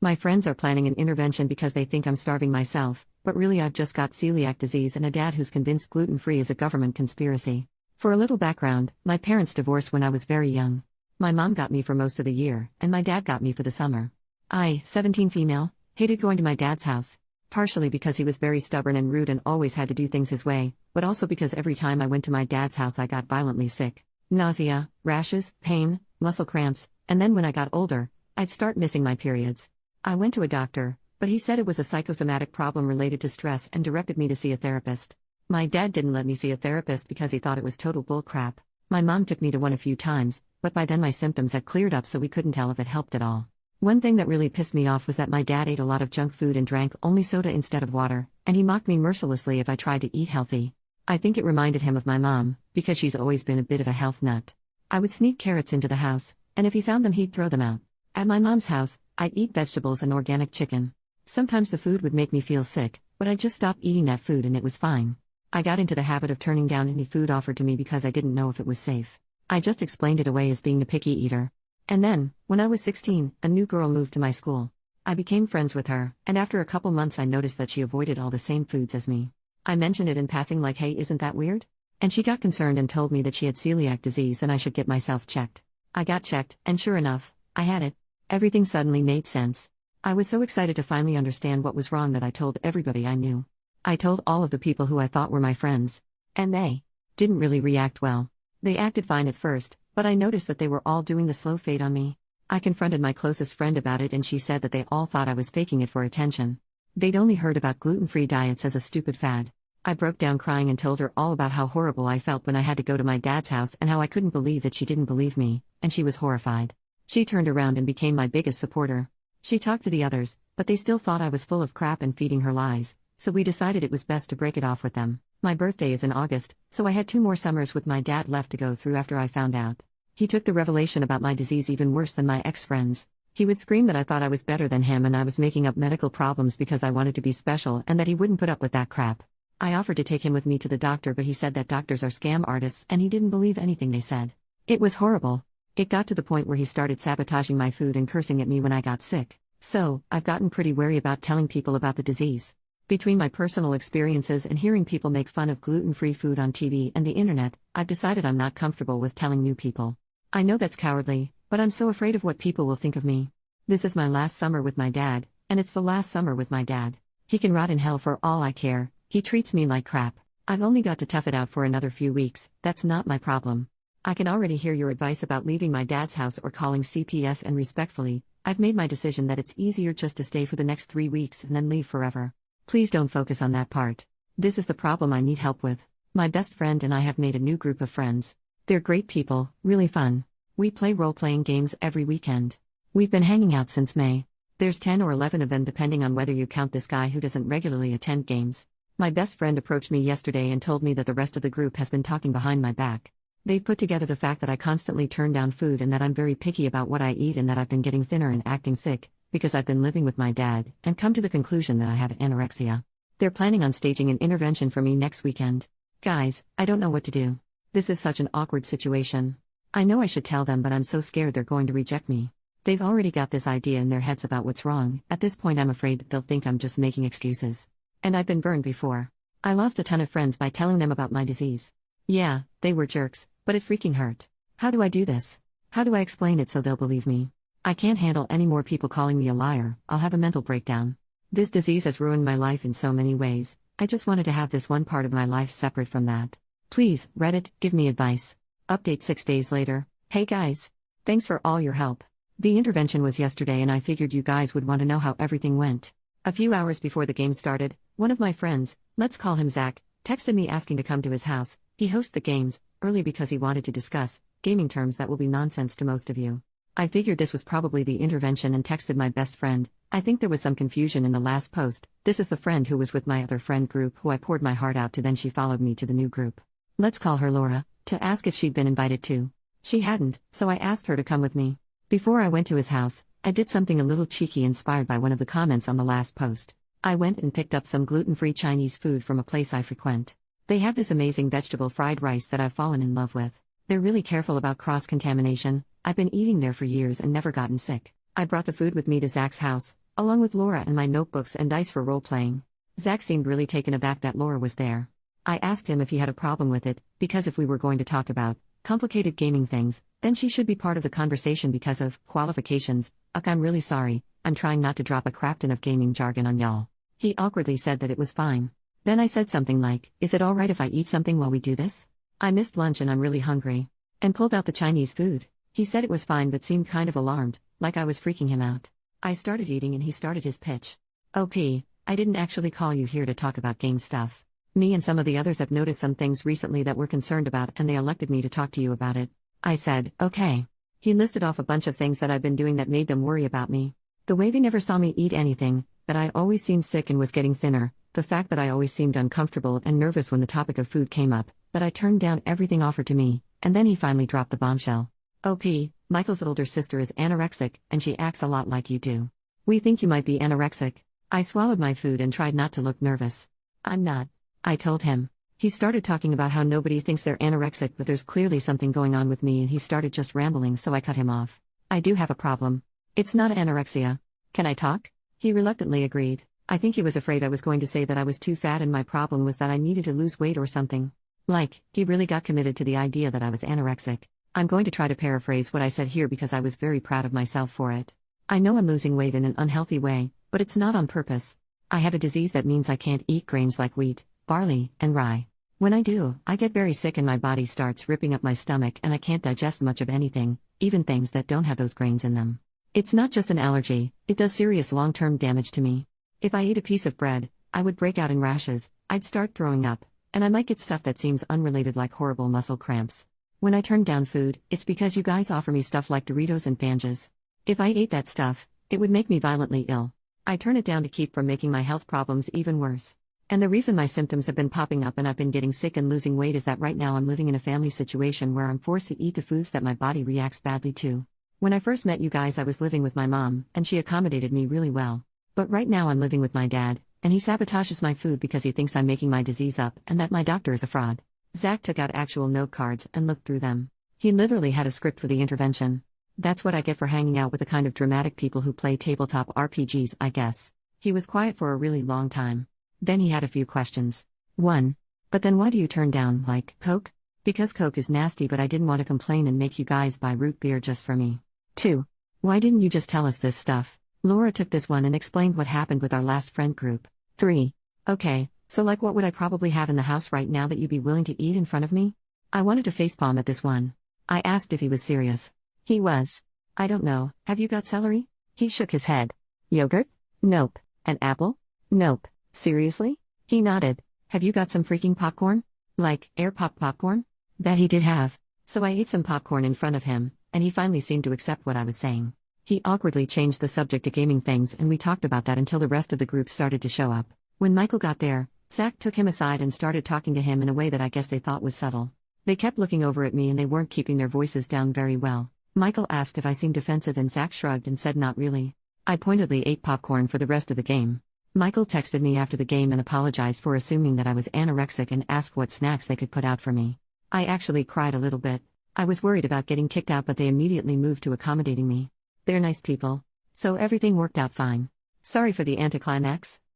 My friends are planning an intervention because they think I'm starving myself, but really I've just got celiac disease and a dad who's convinced gluten-free is a government conspiracy. For a little background, my parents divorced when I was very young. My mom got me for most of the year, and my dad got me for the summer. I, 17 female, hated going to my dad's house. Partially because he was very stubborn and rude and always had to do things his way, but also because every time I went to my dad's house I got violently sick. Nausea, rashes, pain, muscle cramps, and then when I got older, I'd start missing my periods. I went to a doctor, but he said it was a psychosomatic problem related to stress and directed me to see a therapist. My dad didn't let me see a therapist because he thought it was total bullcrap. My mom took me to one a few times, but by then my symptoms had cleared up so we couldn't tell if it helped at all. One thing that really pissed me off was that my dad ate a lot of junk food and drank only soda instead of water, and he mocked me mercilessly if I tried to eat healthy. I think it reminded him of my mom, because she's always been a bit of a health nut. I would sneak carrots into the house, and if he found them he'd throw them out. At my mom's house, I'd eat vegetables and organic chicken. Sometimes the food would make me feel sick, but I'd just stop eating that food and it was fine. I got into the habit of turning down any food offered to me because I didn't know if it was safe. I just explained it away as being a picky eater. And then, when I was 16, a new girl moved to my school. I became friends with her, and after a couple months I noticed that she avoided all the same foods as me. I mentioned it in passing like, hey, isn't that weird? And she got concerned and told me that she had celiac disease and I should get myself checked. I got checked, and sure enough, I had it. Everything suddenly made sense. I was so excited to finally understand what was wrong that I told everybody I knew. I told all of the people who I thought were my friends. And they didn't really react well. They acted fine at first, but I noticed that they were all doing the slow fade on me. I confronted my closest friend about it and she said that they all thought I was faking it for attention. They'd only heard about gluten-free diets as a stupid fad. I broke down crying and told her all about how horrible I felt when I had to go to my dad's house and how I couldn't believe that she didn't believe me, and she was horrified. She turned around and became my biggest supporter. She talked to the others, but they still thought I was full of crap and feeding her lies, so we decided it was best to break it off with them. My birthday is in August, so I had 2 more summers with my dad left to go through after I found out. He took the revelation about my disease even worse than my ex-friends. He would scream that I thought I was better than him and I was making up medical problems because I wanted to be special and that he wouldn't put up with that crap. I offered to take him with me to the doctor, but he said that doctors are scam artists and he didn't believe anything they said. It was horrible. It got to the point where he started sabotaging my food and cursing at me when I got sick. So, I've gotten pretty wary about telling people about the disease. Between my personal experiences and hearing people make fun of gluten-free food on TV and the internet, I've decided I'm not comfortable with telling new people. I know that's cowardly, but I'm so afraid of what people will think of me. This is my last summer with my dad, and it's the last summer with my dad. He can rot in hell for all I care, he treats me like crap. I've only got to tough it out for another few weeks, that's not my problem. I can already hear your advice about leaving my dad's house or calling CPS, and respectfully, I've made my decision that it's easier just to stay for the next 3 weeks and then leave forever. Please don't focus on that part. This is the problem I need help with. My best friend and I have made a new group of friends. They're great people, really fun. We play role-playing games every weekend. We've been hanging out since May. There's 10 or 11 of them depending on whether you count this guy who doesn't regularly attend games. My best friend approached me yesterday and told me that the rest of the group has been talking behind my back. They've put together the fact that I constantly turn down food and that I'm very picky about what I eat and that I've been getting thinner and acting sick, because I've been living with my dad, and come to the conclusion that I have anorexia. They're planning on staging an intervention for me next weekend. Guys, I don't know what to do. This is such an awkward situation. I know I should tell them, but I'm so scared they're going to reject me. They've already got this idea in their heads about what's wrong. At this point I'm afraid that they'll think I'm just making excuses. And I've been burned before. I lost a ton of friends by telling them about my disease. Yeah, they were jerks, but it freaking hurt. How do I do this? How do I explain it so they'll believe me? I can't handle any more people calling me a liar, I'll have a mental breakdown. This disease has ruined my life in so many ways. I just wanted to have this one part of my life separate from that. Please, Reddit, give me advice. Update 6 days later. Hey guys. Thanks for all your help. The intervention was yesterday and I figured you guys would want to know how everything went. A few hours before the game started, one of my friends, let's call him Zach, texted me asking to come to his house. He hosts the games, early because he wanted to discuss gaming terms that will be nonsense to most of you. I figured this was probably the intervention and texted my best friend. I think there was some confusion in the last post. This is the friend who was with my other friend group who I poured my heart out to, then she followed me to the new group. Let's call her Laura, to ask if she'd been invited too. She hadn't, so I asked her to come with me. Before I went to his house, I did something a little cheeky inspired by one of the comments on the last post. I went and picked up some gluten-free Chinese food from a place I frequent. They have this amazing vegetable fried rice that I've fallen in love with. They're really careful about cross-contamination. I've been eating there for years and never gotten sick. I brought the food with me to Zach's house, along with Laura and my notebooks and dice for role-playing. Zach seemed really taken aback that Laura was there. I asked him if he had a problem with it, because if we were going to talk about complicated gaming things, then she should be part of the conversation because of qualifications. I'm really sorry, I'm trying not to drop a crap ton of gaming jargon on y'all. He awkwardly said that it was fine. Then I said something like, is it alright if I eat something while we do this? I missed lunch and I'm really hungry. And pulled out the Chinese food. He said it was fine but seemed kind of alarmed, like I was freaking him out. I started eating and he started his pitch. OP, I didn't actually call you here to talk about game stuff. Me and some of the others have noticed some things recently that we're concerned about and they elected me to talk to you about it. I said, okay. He listed off a bunch of things that I've been doing that made them worry about me. The way they never saw me eat anything, that I always seemed sick and was getting thinner, the fact that I always seemed uncomfortable and nervous when the topic of food came up, that I turned down everything offered to me, and then he finally dropped the bombshell. OP, Michael's older sister is anorexic, and she acts a lot like you do. We think you might be anorexic. I swallowed my food and tried not to look nervous. I'm not. I told him. He started talking about how nobody thinks they're anorexic but there's clearly something going on with me and he started just rambling so I cut him off. I do have a problem. It's not anorexia. Can I talk? He reluctantly agreed. I think he was afraid I was going to say that I was too fat and my problem was that I needed to lose weight or something. Like, he really got committed to the idea that I was anorexic. I'm going to try to paraphrase what I said here because I was very proud of myself for it. I know I'm losing weight in an unhealthy way, but it's not on purpose. I have a disease that means I can't eat grains like wheat, barley, and rye. When I do, I get very sick and my body starts ripping up my stomach and I can't digest much of anything, even things that don't have those grains in them. It's not just an allergy, it does serious long-term damage to me. If I ate a piece of bread, I would break out in rashes, I'd start throwing up, and I might get stuff that seems unrelated like horrible muscle cramps. When I turn down food, it's because you guys offer me stuff like Doritos and Banjas. If I ate that stuff, it would make me violently ill. I turn it down to keep from making my health problems even worse. And the reason my symptoms have been popping up and I've been getting sick and losing weight is that right now I'm living in a family situation where I'm forced to eat the foods that my body reacts badly to. When I first met you guys I was living with my mom, and she accommodated me really well. But right now I'm living with my dad, and he sabotages my food because he thinks I'm making my disease up and that my doctor is a fraud. Zach took out actual note cards and looked through them. He literally had a script for the intervention. That's what I get for hanging out with the kind of dramatic people who play tabletop RPGs, I guess. He was quiet for a really long time. Then he had a few questions. 1. But then why do you turn down, like, Coke? Because Coke is nasty but I didn't want to complain and make you guys buy root beer just for me. 2. Why didn't you just tell us this stuff? Laura took this one and explained what happened with our last friend group. 3. Okay, so like what would I probably have in the house right now that you'd be willing to eat in front of me? I wanted to facepalm at this one. I asked if he was serious. He was. I don't know, have you got celery? He shook his head. Yogurt? Nope. An apple? Nope. Seriously? He nodded. Have you got some freaking popcorn? Like, air pop popcorn? That he did have. So I ate some popcorn in front of him, and he finally seemed to accept what I was saying. He awkwardly changed the subject to gaming things and we talked about that until the rest of the group started to show up. When Michael got there, Zach took him aside and started talking to him in a way that I guess they thought was subtle. They kept looking over at me and they weren't keeping their voices down very well. Michael asked if I seemed defensive and Zach shrugged and said not really. I pointedly ate popcorn for the rest of the game. Michael texted me after the game and apologized for assuming that I was anorexic and asked what snacks they could put out for me. I actually cried a little bit. I was worried about getting kicked out but they immediately moved to accommodating me. They're nice people. So everything worked out fine. Sorry for the anticlimax.